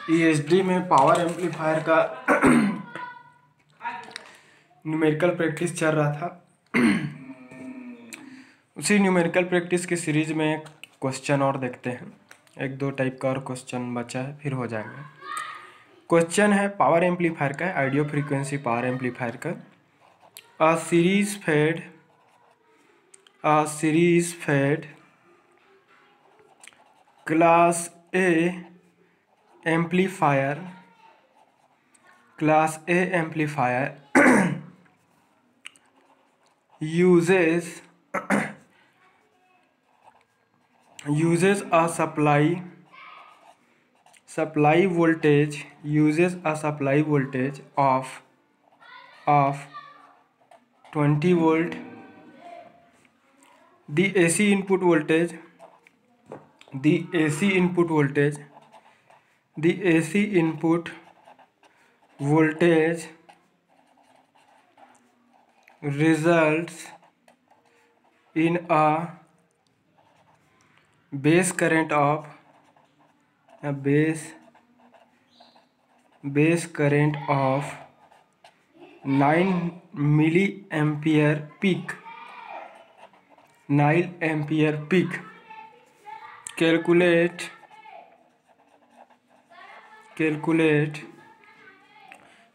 ESD में power amplifier का numerical practice चल रहा था। उसी न्यूमेरिकल प्रैक्टिस की सीरीज में एक क्वेश्चन और देखते हैं। एक दो टाइप का और क्वेश्चन बचा है, फिर हो जाएगा। क्वेश्चन है पावर एम्पलीफायर का, आइडियो फ्रीक्वेंसी पावर एम्पलीफायर का। A series fed class A amplifier uses a supply voltage of 20 volt. The AC input voltage results in a base current of 9 milliampere peak. Calculate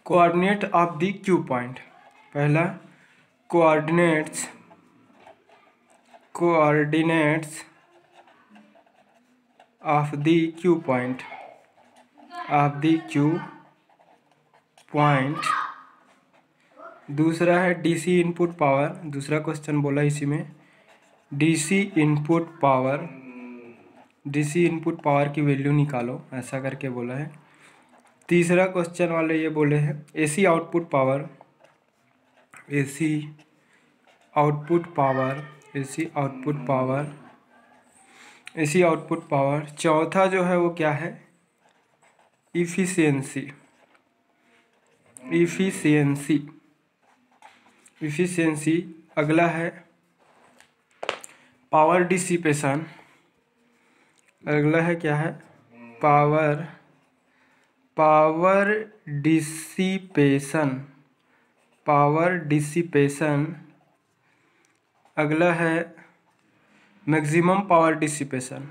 coordinate of the Q point. पहला coordinates of the Q point. दूसरा है DC input power. दूसरा question बोला इसी में DC input power की value निकालो, ऐसा करके बोला है। तीसरा क्वेश्चन वाले ये बोले हैं एसी आउटपुट पावर। चौथा जो है वो क्या है, इफिशियंसी। अगला है पावर डिसिपेशन। अगला है क्या है, पावर डिसिपेशन। अगला है maximum power dissipation.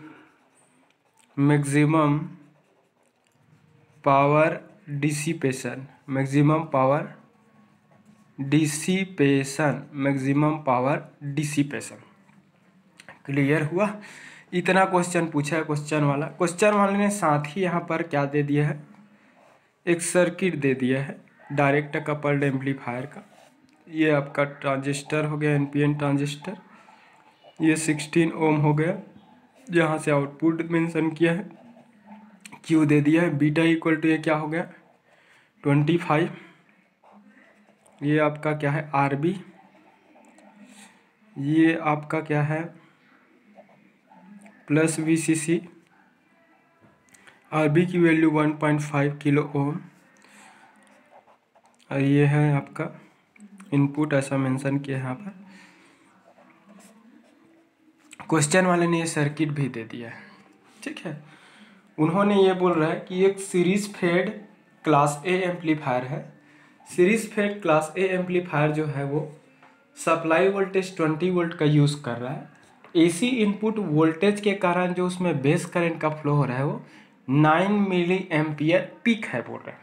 Maximum power dissipation. Clear हुआ? इतना क्वेश्चन पूछा है क्वेश्चन वाले ने। साथ ही यहाँ पर क्या दे दिया है, एक सर्किट दे दिया है डायरेक्ट कपल्ड एम्पलीफायर का। ये आपका ट्रांजिस्टर हो गया, एनपीएन ट्रांजिस्टर। ये 16 ओम हो गया। यहाँ से आउटपुट मेंशन किया है, क्यू दे दिया है। बीटा इक्वल टू ये क्या हो गया 25। ये आपका क्या है आरबी। ये आपका क्या है प्लस वीसीसी। आरबी की वैल्यू 1.5 किलो ओम। और ये है आपका इनपुट, ऐसा मेंशन किया है यहाँ पर। क्वेश्चन वाले ने ये सर्किट भी दे दिया है, ठीक है। उन्होंने ये बोल रहा है कि एक series fed class A amplifier है। Series fed class A amplifier जो है वो सप्लाई वोल्टेज 20 वोल्ट का यूज़ कर रहा है। एसी इनपुट वोल्टेज के कारण जो उसमें बेस करंट का फ्लो हो रहा है वो 9 मिली एम्पियर पीक है बोल रहा है।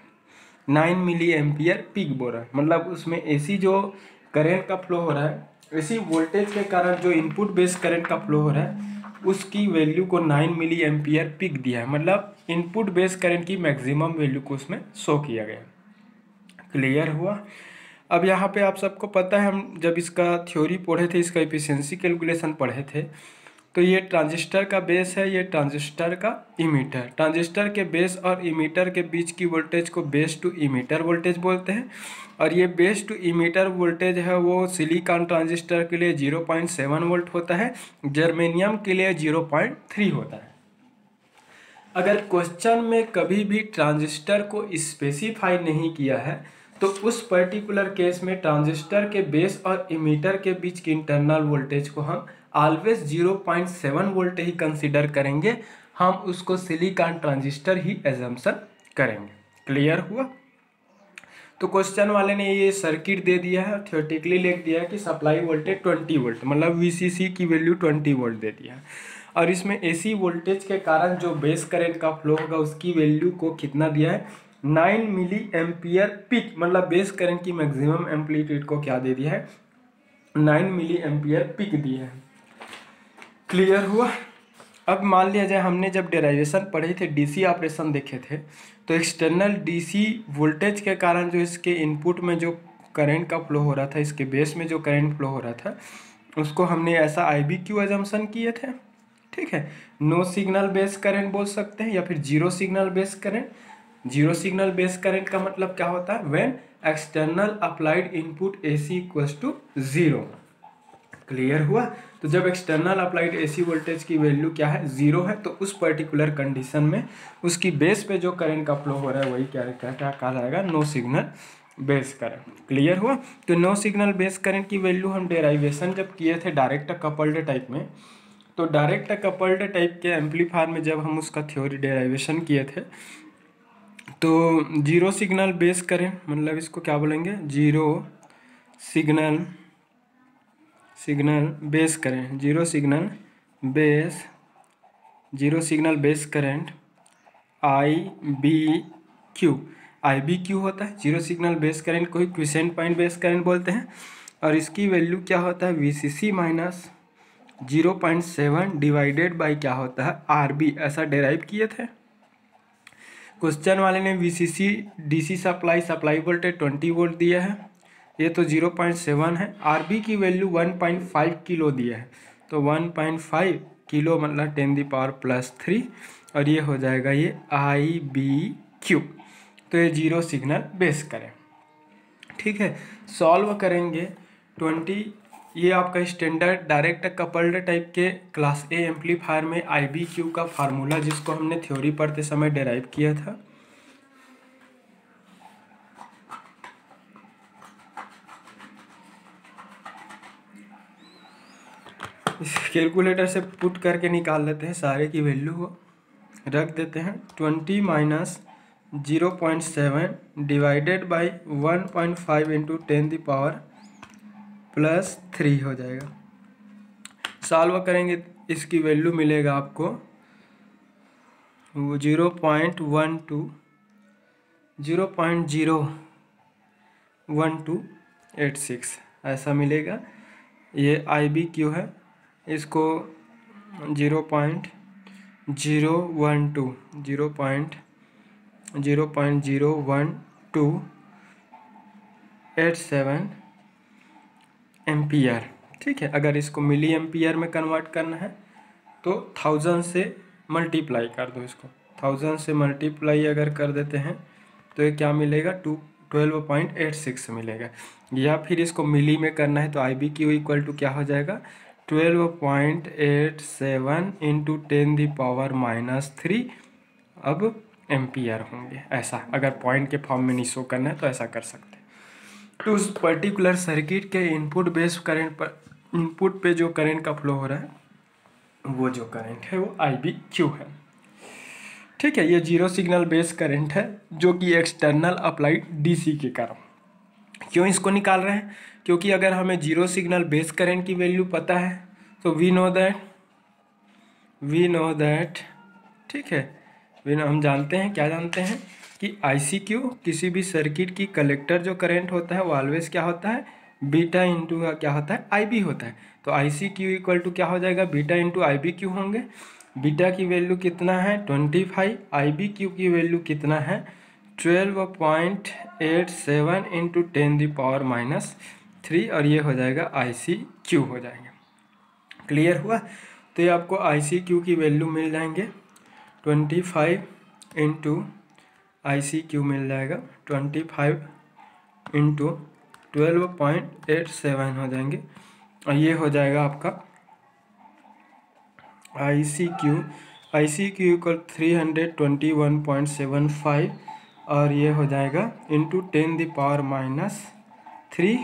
9 मिली एम्पियर पीक बोल रहा है, मतलब उसमें एसी जो करंट का फ्लो हो रहा है, एसी वोल्टेज के कारण जो इनपुट बेस करंट का फ्लो हो रहा है उसकी वैल्यू को 9 मिली एम्पियर पीक दिया है। मतलब इनपुट बेस करंट की मैक्सिमम वैल्यू को उसमें शो किया गया। क्लियर हुआ? अब यहाँ पे आप सबको पता है, हम जब इसका थ्योरी पढ़े थे, इसका एफिशिएंसी कैलकुलेशन पढ़े थे, तो ये ट्रांजिस्टर का बेस है, ये ट्रांजिस्टर का इमीटर। ट्रांजिस्टर के बेस और इमीटर के बीच की वोल्टेज को बेस टू इमीटर वोल्टेज बोलते हैं। और ये बेस टू इमीटर वोल्टेज है वो सिलिकॉन ट्रांजिस्टर के लिए 0.7 वोल्ट होता है, जर्मेनियम के लिए 0.3 होता है। अगर क्वेश्चन में कभी भी ट्रांजिस्टर को स्पेसिफाई नहीं किया है तो उस पर्टिकुलर केस में ट्रांजिस्टर के बेस और इमीटर के बीच की इंटरनल वोल्टेज को हम ऑलवेज 0.7 वोल्ट ही कंसीडर करेंगे। हम उसको सिलिकॉन ट्रांजिस्टर ही एजम्पशन करेंगे। क्लियर हुआ? तो क्वेश्चन वाले ने ये सर्किट दे दिया है, थ्योरेटिकली लिख दिया है कि सप्लाई वोल्टेज 20 वोल्ट, मतलब वीसीसी की वैल्यू 20 वोल्ट दे दिया है, और इसमें एसी वोल्टेज के कारण जो बेस करंट का फ्लो होगा उसकी वैल्यू को कितना दिया है, 9 मिली एम्पियर पीक, मतलब बेस करंट की मैक्सिमम एम्पलीट्यूड को क्या दे दिया है, 9 मिली एम्पियर पीक दिया है। क्लियर हुआ? अब मान लिया जाए हमने जब डेराइवेशन पढ़े थे, डीसी ऑपरेशन देखे थे, तो एक्सटर्नल डीसी वोल्टेज के कारण जो इसके इनपुट में जो करंट का फ्लो हो रहा था, इसके बेस में जो करंट फ्लो हो रहा था, उसको हमने ऐसा आईबी क्यू एजम्पशन किए थे। ठीक है, नो सिग्नल बेस करंट बोल सकते हैं या फिर zero signal base current. Zero signal base current का मतलब क्या होता है, when external applied input AC equals to 0। Clear हुआ? तो जब एक्सटर्नल अप्लाइड एसी वोल्टेज की वैल्यू क्या है, 0 है, तो उस पर्टिकुलर कंडीशन में उसकी बेस पे जो करंट का फ्लो हो रहा है वही क्या कहा जाएगा, no signal base current. Clear हुआ? तो नो सिग्नल बेस करंट की वैल्यू हम डेराइवेशन जब किए थे डायरेक्ट कपल्ड टाइप में, तो डायरेक्ट कपल्ड टाइप के एम्पलीफायर में जब हम उसका थ्योरी डेराइवेशन किए थे, तो जीरो सिग्नल बेस करंट, मतलब इसको क्या बोलेंगे, zero signal base current, zero signal base current I B Q होता है। जीरो सिग्नल बेस करंट को ही क्विसेंट पॉइंट बेस करंट बोलते हैं, और इसकी वैल्यू क्या होता है, वीसीसी माइनस 0.7 डिवाइडेड बाई क्या होता है, आरबी। ऐसा डेराइव किए थे। क्वेश्चन वाले ने VCC DC supply voltage 20 volt दिया है, ये तो 0.7 है। आरबी की वैल्यू 1.5 किलो दिया है, तो 1.5 किलो मतलब 10⁻+3, और ये हो जाएगा ये आई बी क्यू। तो ये जीरो सिग्नल बेस करें। ठीक है, सॉल्व करेंगे 20। ये आपका स्टैंडर्ड डायरेक्ट कपल्ड टाइप के क्लास ए एम्पलीफायर में आई बी क्यू का फार्मूला, जिसको हमने थ्योरी पढ़ते समय डेराइव किया था। इस कैलकुलेटर से पुट करके निकाल लेते हैं, सारे की वैल्यू को रख देते हैं। 20 माइनस 0.7 डिवाइडेड बाई 1.5 इंटू 10⁻+3 हो जाएगा। सॉल्व करेंगे, इसकी वैल्यू मिलेगा आपको 0.1286 ऐसा मिलेगा। ये आई बी क्यू है, इसको 0.01287 एम्पियर। ठीक है, अगर इसको मिली एम्पियर में कन्वर्ट करना है तो 1000 से मल्टीप्लाई कर दो। इसको 1000 से मल्टीप्लाई अगर कर देते हैं तो ये क्या मिलेगा, 12.86 मिलेगा। या फिर इसको मिली में करना है तो आई बी क्यू इक्वल टू क्या हो जाएगा, 12.87 इंटू 10⁻³ अब एम्पियर होंगे। ऐसा अगर पॉइंट के फॉर्म में नहीं शो करना है तो ऐसा कर सकते हैं। तो उस पर्टिकुलर सर्किट के इनपुट बेस करंट पर, इनपुट पे जो करंट का फ्लो हो रहा है वो जो करंट है वो आई बी क्यू है। ठीक है, ये जीरो सिग्नल बेस करंट है जो कि एक्सटर्नल अप्लाइड डीसी के कारण। क्यों इसको निकाल रहे हैं, क्योंकि अगर हमें जीरो सिग्नल बेस करंट की वैल्यू पता है तो वी नो दैट ठीक है, हम जानते हैं, क्या जानते हैं कि आई सी क्यू, किसी भी सर्किट की कलेक्टर जो करंट होता है वो ऑलवेज क्या होता है, बीटा इंटू क्या होता है, आई बी होता है। तो I C Q equal to क्या हो जाएगा, beta into I B Q होंगे। बीटा की वैल्यू कितना है 25, आई बी क्यू की वैल्यू कितना है 12.87 इंटू 10⁻³ और ये हो जाएगा आई सी क्यू हो जाएगा। क्लियर हुआ? तो ये आपको आई सी क्यू की वैल्यू मिल जाएंगे 25 इंटू आई सी क्यू मिल जाएगा 25 इंटू 12.87 हो जाएंगे, और ये हो जाएगा आपका आई सी क्यू इक्वल 321.75, और ये हो जाएगा इंटू 10⁻³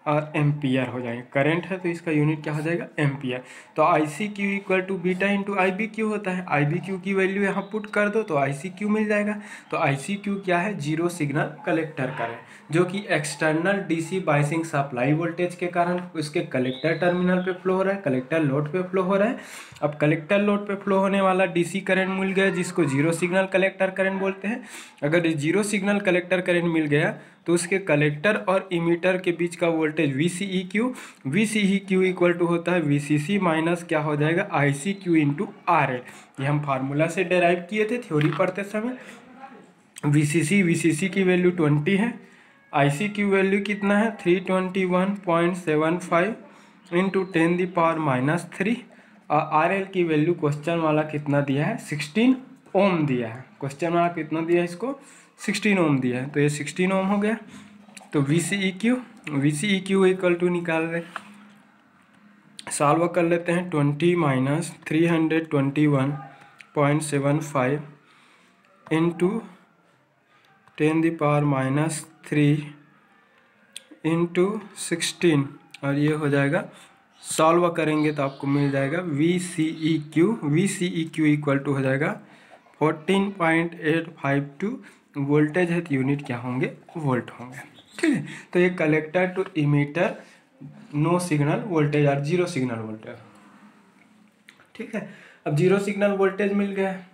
और एम्पियर हो जाएंगे। करंट है तो इसका यूनिट क्या हो जाएगा, एम्पियर। तो I C Q equal to beta into I B Q होता है। आई बी क्यू की वैल्यू यहाँ पुट कर दो तो आई सी क्यू मिल जाएगा। तो आई सी क्यू क्या है, जीरो सिग्नल कलेक्टर करंट, जो कि external DC biasing supply voltage के कारण उसके कलेक्टर टर्मिनल पे फ्लो हो रहा है, कलेक्टर लोड पे फ्लो हो रहा है। अब कलेक्टर लोड पे फ्लो होने वाला डीसी करंट मिल गया जिसको जीरो सिग्नल कलेक्टर करंट बोलते हैं। अगर जीरो सिग्नल कलेक्टर करंट मिल गया तो उसके कलेक्टर और इमीटर के बीच का voltage V C E Q equal to होता है वी सी सी माइनस क्या हो जाएगा, I C Q into R L. ये हम फार्मूला से डेराइव किए थे थ्योरी पढ़ते समय। वी सी सी की वैल्यू 20 है, आई सी क्यू वैल्यू कितना है 321.75 इंटू 10⁻³ और आर एल की वैल्यू क्वेश्चन वाला कितना दिया है, 16 ओम दिया है। क्वेश्चन वाला कितना दिया है इसको, 16 ओम दिया है। तो ये 16 ओम हो गया। तो V C E Q equal to निकाल रहे, सॉल्व कर लेते हैं। 20 - 321.75 इंटू 10⁻³ इंटू 16 और ये हो जाएगा, सॉल्व करेंगे तो आपको मिल जाएगा V C E Q equal to हो जाएगा 14.852 वोल्टेज है तो यूनिट क्या होंगे, वोल्ट होंगे। ठीक है, तो ये collector to emitter no signal voltage और जीरो सिग्नल वोल्टेज। ठीक है, अब जीरो सिग्नल वोल्टेज मिल गया है।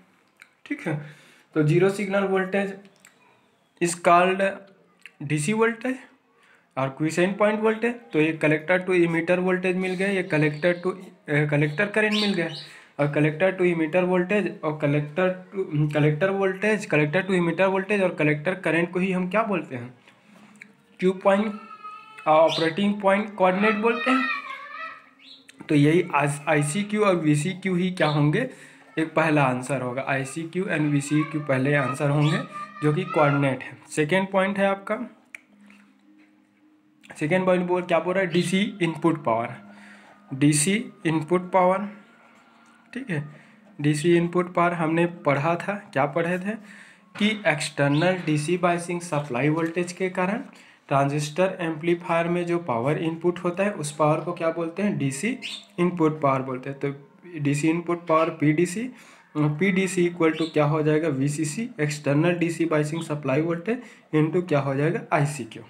ठीक है, तो zero signal voltage is called DC voltage और क्विसेंट पॉइंट वोल्टेज। तो ये कलेक्टर टू इमीटर वोल्टेज मिल गया, ये कलेक्टर करंट मिल गया और कलेक्टर टू इमीटर वोल्टेज और कलेक्टर टू इमीटर वोल्टेज और कलेक्टर करंट को ही हम क्या बोलते हैं, tube point operating point coordinate बोलते हैं। तो यही आई सी क्यू और वी सी क्यू ही क्या होंगे, एक पहला आंसर होगा। आई C Q and V C Q पहले आंसर होंगे जो कि कोऑर्डिनेट है। सेकेंड पॉइंट है आपका, सेकेंड पॉइंट क्या बोल रहा है, डीसी इनपुट पावर। ठीक है, डीसी इनपुट पावर हमने पढ़ा था, क्या पढ़े थे कि external DC biasing supply voltage के कारण ट्रांजिस्टर एम्पलीफायर में जो पावर इनपुट होता है उस पावर को क्या बोलते हैं, डीसी इनपुट पावर बोलते हैं। तो DC input power PDC equal to क्या हो जाएगा, VCC external DC biasing supply voltage into क्या हो जाएगा, आईसीक्यू।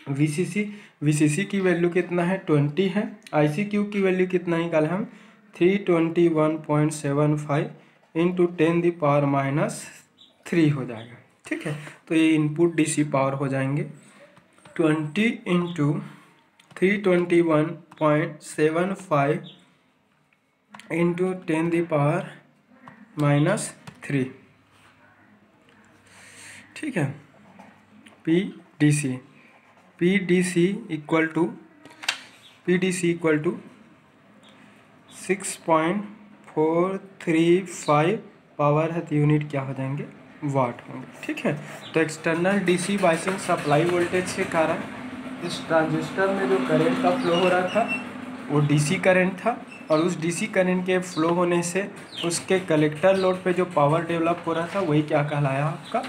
वीसीसी की वैल्यू कितना है, 20 है। आईसीक्यू की वैल्यू कितना निकाले हम, 321.75 इंटू 10⁻³ हो जाएगा। ठीक है, तो ये इनपुट डीसी पावर हो जाएंगे 20 इंटू 321.75 इंटू 10⁻³। ठीक है, पीडीसी इक्वल टू 6.435 पावर है तो यूनिट क्या हो जाएंगे, वाट होंगे। ठीक है, तो external DC biasing supply voltage के कारण इस ट्रांजिस्टर में जो करंट का फ्लो हो रहा था वो डीसी करंट था और उस डीसी करंट के फ्लो होने से उसके कलेक्टर लोड पे जो पावर डेवलप हो रहा था वही क्या कहलाया आपका,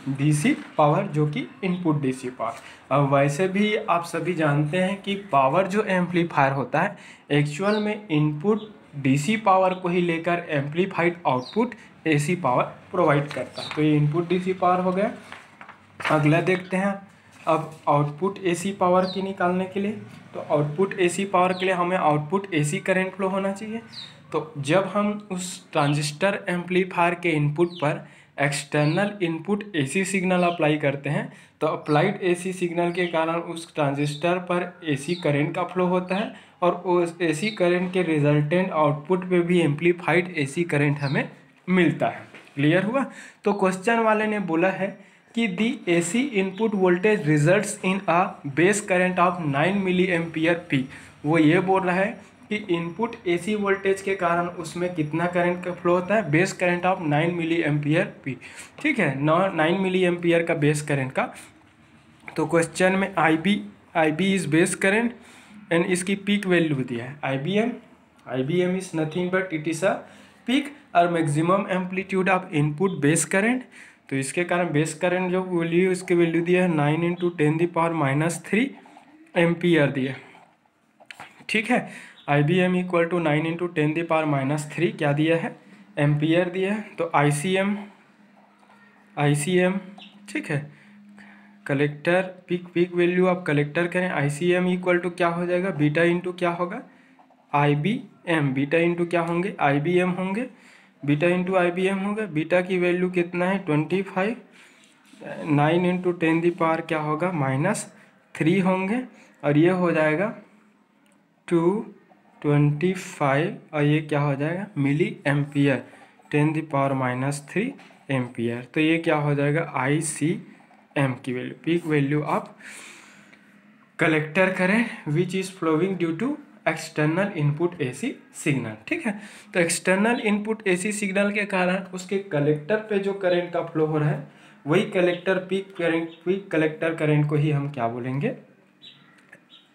डीसी पावर, जो कि इनपुट डीसी पावर। अब वैसे भी आप सभी जानते हैं कि पावर जो एम्पलीफायर होता है एक्चुअल में इनपुट डीसी पावर को ही लेकर amplified output AC power provide करता है। तो ये इनपुट डीसी पावर हो गया। अगला देखते हैं अब आउटपुट एसी पावर की निकालने के लिए। तो आउटपुट एसी पावर के लिए हमें आउटपुट एसी करंट फ्लो होना चाहिए। तो जब हम उस ट्रांजिस्टर एम्पलीफायर के इनपुट पर external input AC signal apply करते हैं तो अप्लाइड एसी सिग्नल के कारण उस ट्रांजिस्टर पर एसी करंट का फ्लो होता है और उस एसी करंट के रिजल्टेंट आउटपुट पे भी एम्पलीफाइड एसी करंट हमें मिलता है। क्लियर हुआ। तो क्वेश्चन वाले ने बोला है कि the AC input voltage results in a base current of 9 milli ampere peak. वो ये बोल रहा है कि इनपुट एसी वोल्टेज के कारण उसमें कितना करंट का फ्लो होता है, base current of 9 milli ampere peak. ठीक है, 9 मिली एम्पियर का बेस करंट का। तो क्वेश्चन में I B is base current and इसकी पीक वैल्यू दिया है I B M is nothing but it is a peak और maximum amplitude of input base current. तो इसके कारण बेस करंट जो वैल्यू इसके वैल्यू दिया है 9 इंटू 10⁻³ एम्पियर दिए, ठीक है। IBM इक्वल टू 9 इंटू 10⁻³ क्या दिया है, एम्पियर दिया है। तो ICM ठीक है, कलेक्टर पीक वैल्यू आप कलेक्टर करें, ICM इक्वल टू क्या हो जाएगा, बीटा इंटू क्या होगा, IBM, बीटा इंटू क्या होंगे, IBM होंगे, बीटा इंटू IBM होगा। बीटा की वैल्यू कितना है 25, 9 इंटू 10⁻³ क्या होगा -3 होंगे, और ये हो जाएगा 225, और ये क्या हो जाएगा मिली एम्पियर, 10⁻³ एम्पियर। तो ये क्या हो जाएगा ICM की वैल्यू, पीक वैल्यू आप कलेक्टर करें which is flowing due to external input AC signal, ठीक है। तो एक्सटर्नल इनपुट AC सिग्नल के कारण उसके कलेक्टर पे जो करंट का फ्लो हो रहा है वही कलेक्टर पीक कलेक्टर करंट को ही हम क्या बोलेंगे,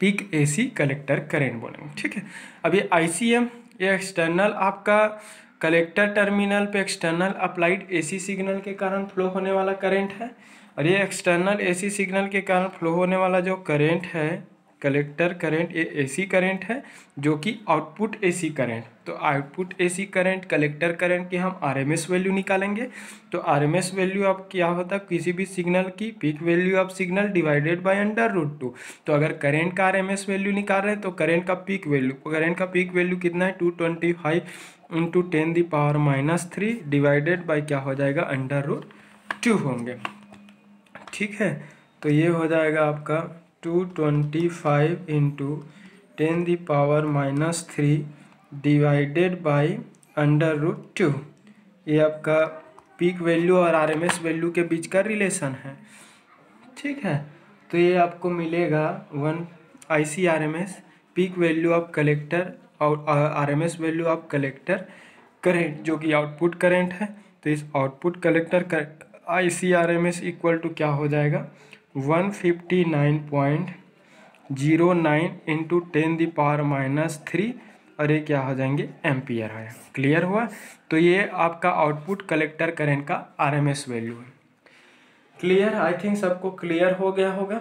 पीक AC कलेक्टर करंट बोलेंगे, ठीक है। अब ये ICM ये एक्सटर्नल आपका कलेक्टर टर्मिनल पे एक्सटर्नल अप्लाइड AC सिग्नल के कारण फ्लो होने वाला करंट है, और ये एक्सटर्नल AC सिग्नल के कारण फ्लो होने वाला जो करंट है कलेक्टर करंट, ये AC करंट है जो कि आउटपुट AC करंट। तो output AC current collector current की हम RMS वैल्यू निकालेंगे। तो RMS वैल्यू अब क्या होता है, किसी भी सिग्नल की peak value of signal divided by √2। तो अगर करंट का RMS वैल्यू निकाल रहे हैं तो करंट का पीक वैल्यू कितना है 225 इंटू 10⁻³ डिवाइडेड बाय क्या हो जाएगा √2 होंगे, ठीक है। तो ये हो जाएगा आपका 225 इंटू 10⁻³ डिवाइडेड बाई √2। ये आपका पीक वैल्यू और RMS वैल्यू के बीच का रिलेशन है, ठीक है। तो ये आपको मिलेगा 1 ICRMS peak value of collector और RMS value of collector current जो कि आउटपुट करंट है। तो इस output collector current ICRMS equal to क्या हो जाएगा 159.09 इंटू 10⁻³ और ये क्या हो जाएंगे एम्पियर है। क्लियर हुआ। तो ये आपका आउटपुट कलेक्टर करंट का RMS वैल्यू है। क्लियर, आई थिंक सबको क्लियर हो गया होगा,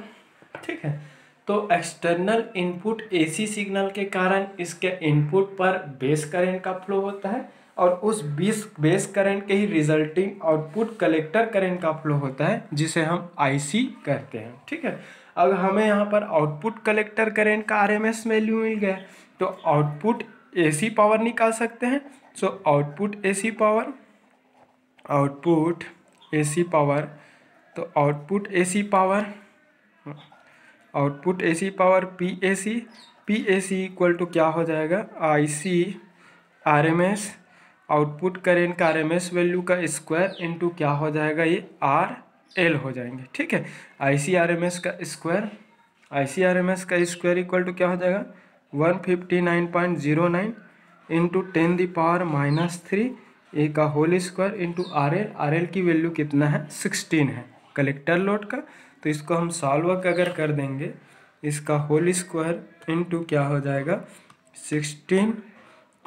ठीक है। तो एक्सटर्नल इनपुट AC सिग्नल के कारण इसके इनपुट पर बेस करंट का फ्लो होता है और उस बेस करंट के ही रिजल्टिंग आउटपुट कलेक्टर करंट का फ्लो होता है जिसे हम IC कहते हैं, ठीक है। अब हमें यहाँ पर आउटपुट कलेक्टर करंट का RMS वैल्यू मिल गया, तो आउटपुट AC पावर निकाल सकते हैं। सो आउटपुट AC पावर तो output AC power PAC equal to क्या हो जाएगा ICRMS आउटपुट करंट का RMS वैल्यू का स्क्वायर इंटू क्या हो जाएगा ये RL हो जाएंगे, ठीक है। ICRMS का स्क्वायर इक्वल टू क्या हो जाएगा 159.09 इंटू 10⁻³ ए का होल स्क्वायर इंटू RL की वैल्यू कितना है 16 है कलेक्टर लोड का। तो इसको हम सॉल्व अगर कर देंगे, इसका होल स्क्वायर इंटू क्या हो जाएगा 16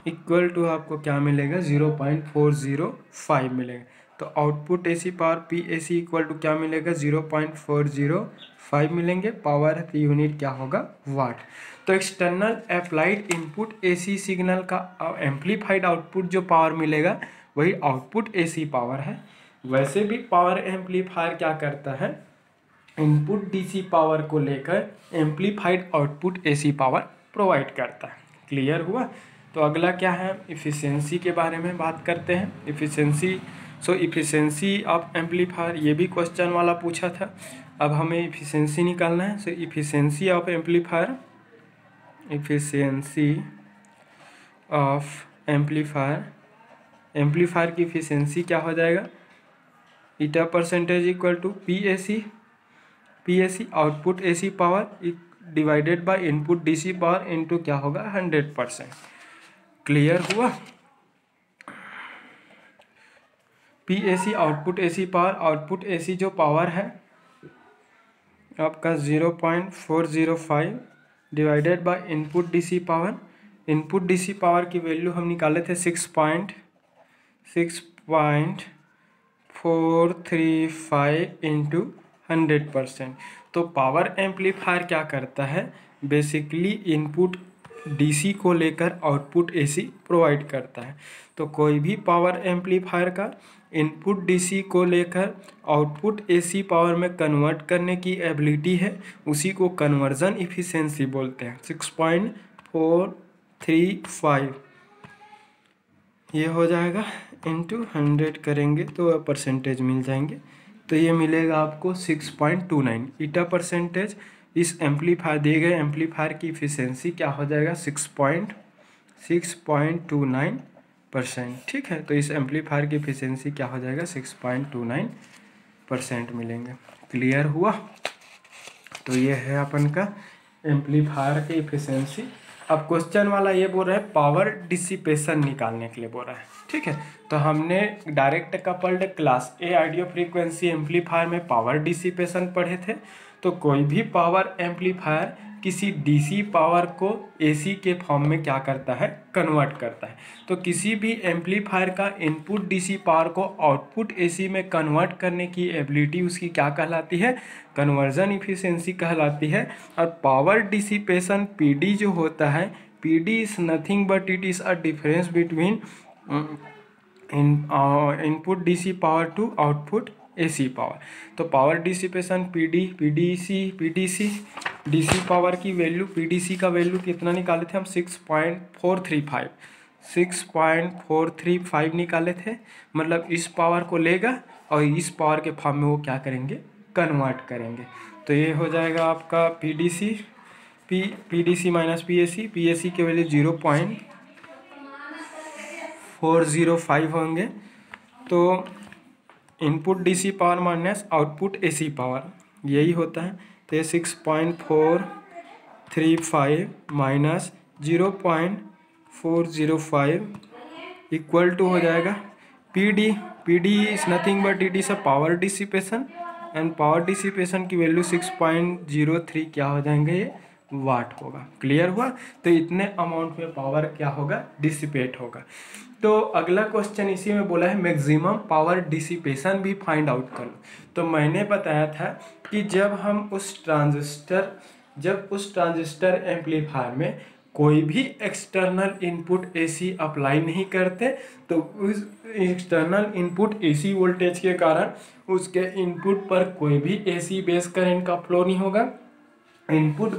इक्वल टू आपको क्या मिलेगा 0.405 मिलेगा। तो output AC power PAC equal to क्या मिलेगा 0.405 मिलेंगे। पावर यूनिट क्या होगा वाट। तो external applied input AC signal का एम्पलीफाइड आउटपुट जो पावर मिलेगा वही आउटपुट AC पावर है। वैसे भी पावर एम्पलीफायर क्या करता है, इनपुट DC पावर को लेकर amplified output AC power provide करता है। क्लियर हुआ। तो अगला क्या है, इफ़िशियंसी के बारे में बात करते हैं। इफ़िशियंसी ऑफ एम्पलीफायर, ये भी क्वेश्चन वाला पूछा था। अब हमें इफ़िशियंसी निकालना है। So efficiency of amplifier amplifier की इफ़िशियंसी क्या हो जाएगा eta percentage equal to PAC output AC power divided by input DC power into क्या होगा 100%। क्लियर हुआ। PAC output AC power, output AC जो पावर है आपका 0.405 divided by input DC power. Input DC power की वैल्यू हम निकाले थे 6.435 इंटू 100%। तो तो पावर एम्पलीफायर क्या करता है, बेसिकली इनपुट डीसी को लेकर आउटपुट एसी प्रोवाइड करता है। तो कोई भी पावर एम्पलीफायर का इनपुट डीसी को लेकर आउटपुट एसी पावर में कन्वर्ट करने की एबिलिटी है, उसी को कन्वर्जन इफिशिएंसी बोलते हैं। 6.435 ये हो जाएगा, इंटू 100 करेंगे तो परसेंटेज मिल जाएंगे। तो ये मिलेगा आपको 6.29 ईटा परसेंटेज। इस एम्पलीफायर दिए गए एम्पलीफायर की इफिशिएंसी क्या हो जाएगा, 6.29%। ठीक है, तो इस एम्पलीफायर की इफिशिएंसी क्या हो जाएगा, 6.29% मिलेंगे। क्लियर हुआ। तो ये है अपन का एम्पलीफायर की इफिशिएंसी। अब क्वेश्चन वाला ये बोल रहा है पावर डिसिपेशन निकालने के लिए बोल रहा है। ठीक है, तो हमने डायरेक्ट कपल्ड क्लास ए ऑडियो फ्रीक्वेंसी एम्पलीफायर में पावर डिसिपेशन पढ़े थे। तो कोई भी पावर एम्पलीफायर किसी डीसी पावर को एसी के फॉर्म में क्या करता है, कन्वर्ट करता है। तो किसी भी एम्पलीफायर का इनपुट डीसी पावर को आउटपुट एसी में कन्वर्ट करने की एबिलिटी उसकी क्या कहलाती है, कन्वर्जन इफिशिएंसी कहलाती है। और पावर डिसिपेशन पीडी जो होता है, PD is nothing but it is a difference between input DC power to output AC power. तो power dissipation PDC DC power की वैल्यू, पीडीसी का वैल्यू कितना निकाले थे हम, 6.435 निकाले थे। मतलब इस पावर को लेगा और इस पावर के फॉर्म में वो क्या करेंगे, कन्वर्ट करेंगे। तो ये हो जाएगा आपका पीडीसी माइनस पीएसी के वैल्यू 0.405 होंगे। तो input DC power minus output AC power यही होता है। तो ये 6.435 माइनस 0.405 इक्वल टू हो जाएगा PD is nothing but it is a power dissipation, and power dissipation की वैल्यू 6.03 क्या हो जाएंगे, ये वाट होगा। क्लियर हुआ। तो इतने अमाउंट में पावर क्या होगा, डिसिपेट होगा। तो अगला क्वेश्चन इसी में बोला है मैक्सिमम पावर डिसिपेशन भी फाइंड आउट कर लो। तो मैंने बताया था कि जब उस ट्रांजिस्टर एम्पलीफायर में कोई भी एक्सटर्नल इनपुट एसी अप्लाई नहीं करते, तो उस एक्सटर्नल इनपुट एसी वोल्टेज के कारण उसके इनपुट पर कोई भी एसी बेस करंट का फ्लो नहीं होगा। इनपुट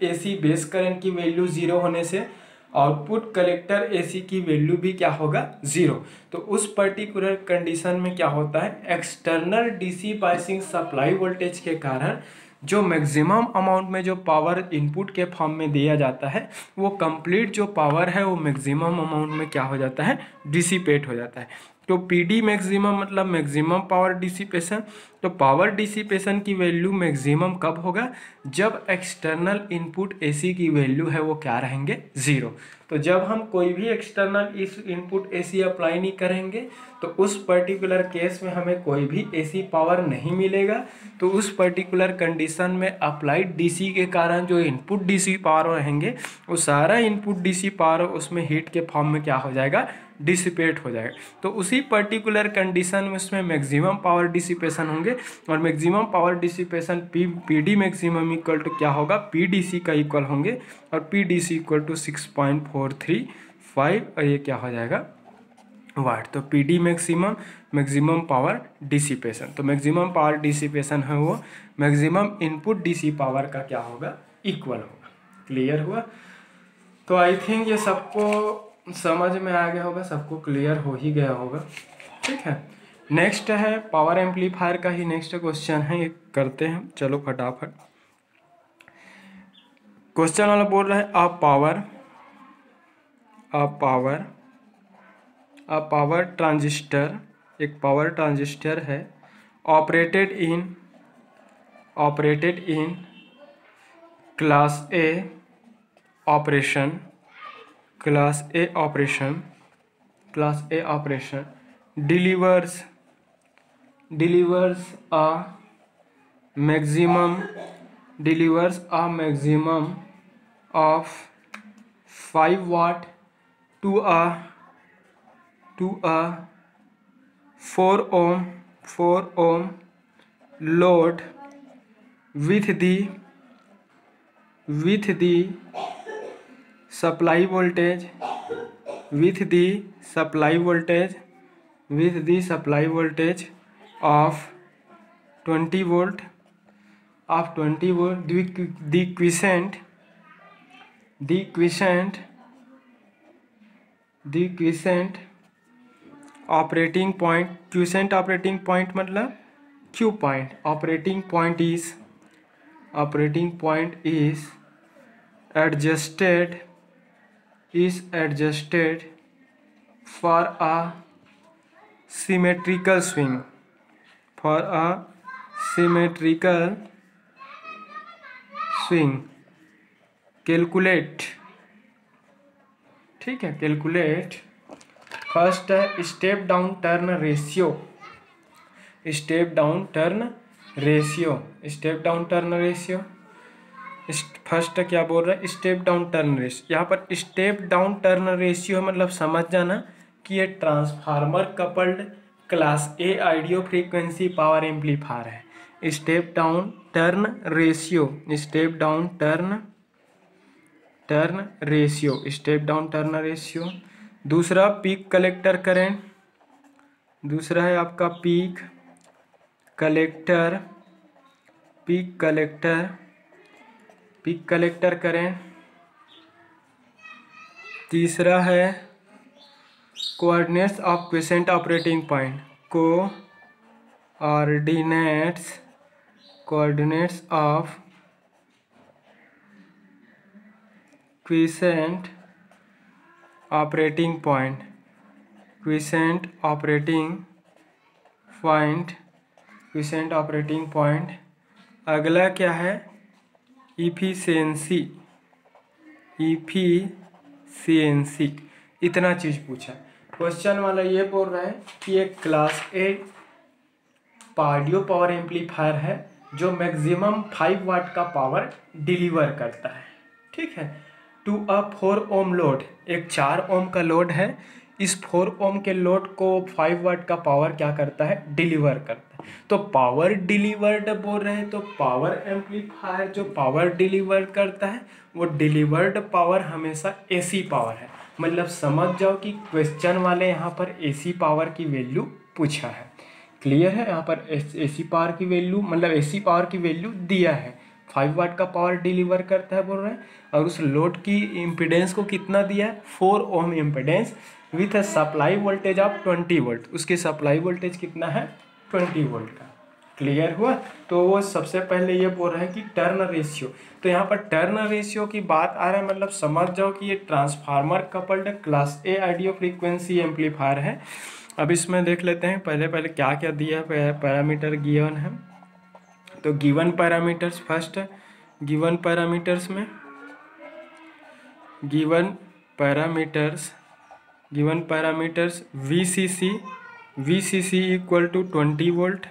एसी बेस करंट की वैल्यू 0 होने से आउटपुट कलेक्टर एसी की वैल्यू भी क्या होगा, 0। तो उस पर्टिकुलर कंडीशन में क्या होता है, external DC biasing supply voltage के कारण जो मैक्सिमम अमाउंट में जो पावर इनपुट के फॉर्म में दिया जाता है, वो कंप्लीट जो पावर है वो मैक्सिमम अमाउंट में क्या हो जाता है, डिसिपेट हो जाता है। तो पीडी मैक्सिमम मतलब मैक्सिमम पावर डिसिपेशन। तो पावर डिसिपेशन की वैल्यू मैक्सिमम कब होगा, जब एक्सटर्नल इनपुट एसी की वैल्यू है वो क्या रहेंगे, 0। तो जब हम कोई भी एक्सटर्नल इस इनपुट एसी अप्लाई नहीं करेंगे तो उस पर्टिकुलर केस में हमें कोई भी एसी पावर नहीं मिलेगा। तो उस पर्टिकुलर कंडीशन में अप्लाइड डीसी के कारण जो इनपुट डीसी पावर रहेंगे, वो सारा इनपुट डीसी पावर उसमें हीट के फॉर्म में क्या हो जाएगा, डिसिपेट हो जाएगा। तो उसी पर्टिकुलर कंडीशन में उसमें मैक्सिमम पावर डिसिपेशन होंगे, और maximum power dissipation PD maximum equal to क्या होगा, पीडीसी का इक्वल होंगे, और पीडीसी इक्वल टू 6.435, और ये क्या हो जाएगा, वाट। तो पीडी मैक्सिमम पावर डिसिपेशन। तो मैक्सिमम पावर डिसिपेशन है वो मैक्सिमम इनपुट डीसी पावर का क्या होगा, इक्वल होगा। क्लियर हुआ। तो आई थिंक ये सबको समझ में आ गया होगा, सबको क्लियर हो ही गया होगा। ठीक है, नेक्स्ट है पावर एम्पलीफायर का ही नेक्स्ट क्वेश्चन है, ये करते हैं। चलो फटाफट। क्वेश्चन वाला बोल रहा है अ पावर ट्रांजिस्टर, एक पावर ट्रांजिस्टर है, operated in class A operation delivers a maximum of 5 watt to a 4 ohm load with the supply voltage of 20 volt the quiescent operating point मतलब Q point, operating point is adjusted for a symmetrical swing, calculate, ठीक है, calculate. First है step down turn ratio, first क्या बोल रहा है, step down turn ratio. यहाँ पर स्टेप डाउन टर्न रेशियो मतलब समझ जाना कि ये transformer coupled class A audio frequency power amplifier है। Step down turn ratio. दूसरा पीक कलेक्टर करेंट, दूसरा है आपका पीक कलेक्टर करेंट। तीसरा है coordinates of quiescent operating point, coordinates of quiescent operating point. अगला क्या है, इफिशियंसी। इतना चीज पूछा। क्वेश्चन वाला ये बोल रहा है कि एक क्लास ए ऑडियो पावर एम्पलीफायर है जो मैक्सिमम 5 वाट का पावर डिलीवर करता है, ठीक है, टू अ 4 ओम लोड। एक 4 ओम का लोड है, इस 4 ओम के लोड को 5 वाट का पावर क्या करता है, डिलीवर करता है। तो पावर डिलीवर्ड बोल रहे हैं, तो पावर एम्पलीफायर जो पावर डिलीवर करता है वो डिलीवर्ड पावर हमेशा एसी पावर है। मतलब समझ जाओ कि क्वेश्चन वाले यहाँ पर एसी पावर की वैल्यू पूछा है। क्लियर है, यहाँ पर एसी पावर की वैल्यू मतलब एसी पावर की वैल्यू दिया है, 5 वाट का पावर डिलीवर करता है बोल रहे हैं। और उस लोड की इम्पीडेंस को कितना दिया है, 4 ohm impedance with a supply voltage of 20 volt. उसकी सप्लाई वोल्टेज कितना है, 20 वोल्ट का। क्लियर हुआ। तो वो सबसे पहले ये बोल रहा है कि टर्न रेशियो, तो यहाँ पर टर्न रेशियो की बात आ रहा है, मतलब समझ जाओ कि ये transformer coupled class A audio frequency amplifier है। अब इसमें देख लेते हैं पहले क्या क्या दिया है, पैरामीटर गिवन है। तो given parameters, first given parameters VCC equal to 20 volt,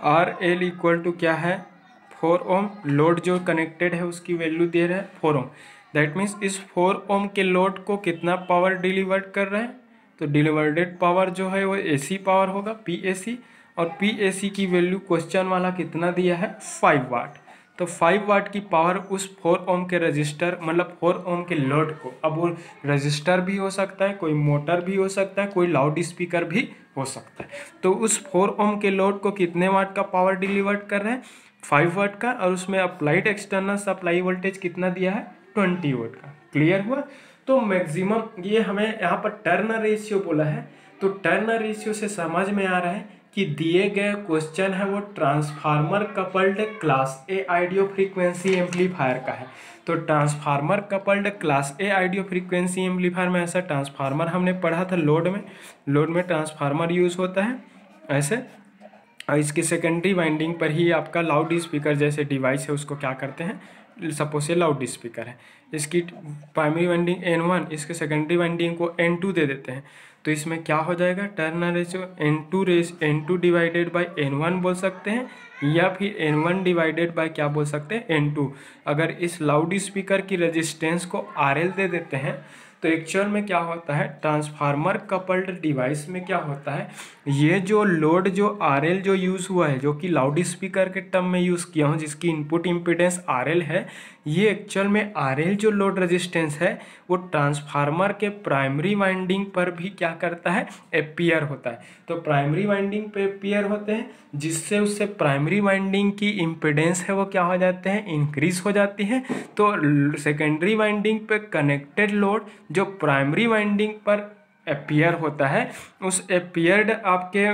RL equal to क्या है, 4 ओम। लोड जो कनेक्टेड है उसकी वैल्यू दे रहा है 4 ओम। दैट मीन्स इस 4 ओम के लोड को कितना पावर डिलीवर्ड कर रहे हैं, तो डिलीवर्डेड पावर जो है वो एसी पावर होगा, PAC। और PAC की वैल्यू क्वेश्चन वाला कितना दिया है, 5 वाट। तो 5 वाट की पावर उस 4 ओम के रजिस्टर मतलब 4 ओम के लोड को, अब वो रजिस्टर भी हो सकता है, कोई मोटर भी हो सकता है, कोई लाउड स्पीकर भी हो सकता है। तो उस 4 ओम के लोड को कितने वाट का पावर डिलीवर्ड कर रहे हैं, 5 वाट का। और उसमें अप्लाइड एक्सटर्नल सप्लाई वोल्टेज कितना दिया है, 20 वोल्ट का। क्लियर हुआ। तो मैक्सिमम ये हमें यहाँ पर टर्न रेशियो बोला है, तो टर्न रेशियो से समझ में आ रहा है कि दिए गए क्वेश्चन है वो transformer coupled class A audio frequency amplifier का है। तो transformer coupled class A audio frequency amplifier में ऐसा ट्रांसफार्मर हमने पढ़ा था, लोड में ट्रांसफार्मर यूज़ होता है ऐसे। और इसकी सेकेंडरी वाइंडिंग पर ही आपका लाउड स्पीकर जैसे डिवाइस है उसको क्या करते हैं, सपोज ये लाउड स्पीकर है, इसकी प्राइमरी वाइंडिंग N1, इसके सेकेंडरी वाइंडिंग को N2 दे देते हैं। तो इसमें क्या हो जाएगा, turn ratio N2 divided by N1 बोल सकते हैं, या फिर N1 डिवाइडेड बाई क्या बोल सकते हैं, N2। अगर इस लाउड स्पीकर की रेजिस्टेंस को RL दे देते हैं तो एक्चुअल में क्या होता है, ट्रांसफार्मर कपल्ड डिवाइस में क्या होता है, ये जो लोड जो RL जो यूज़ हुआ है, जो कि लाउड स्पीकर के टर्म में यूज़ किया हूँ, जिसकी इनपुट इम्पीडेंस RL है, ये एक्चुअल में RL जो लोड रेजिस्टेंस है वो ट्रांसफार्मर के प्राइमरी वाइंडिंग पर भी क्या करता है, अपीयर होता है। तो प्राइमरी वाइंडिंग पे अपीयर होते हैं, जिससे उससे प्राइमरी वाइंडिंग की इम्पीडेंस है वो क्या हो जाते हैं, इंक्रीज हो जाती है। तो सेकेंडरी वाइंडिंग पे कनेक्टेड लोड जो प्राइमरी वाइंडिंग पर अपीयर होता है, उस अपीयर्ड आपके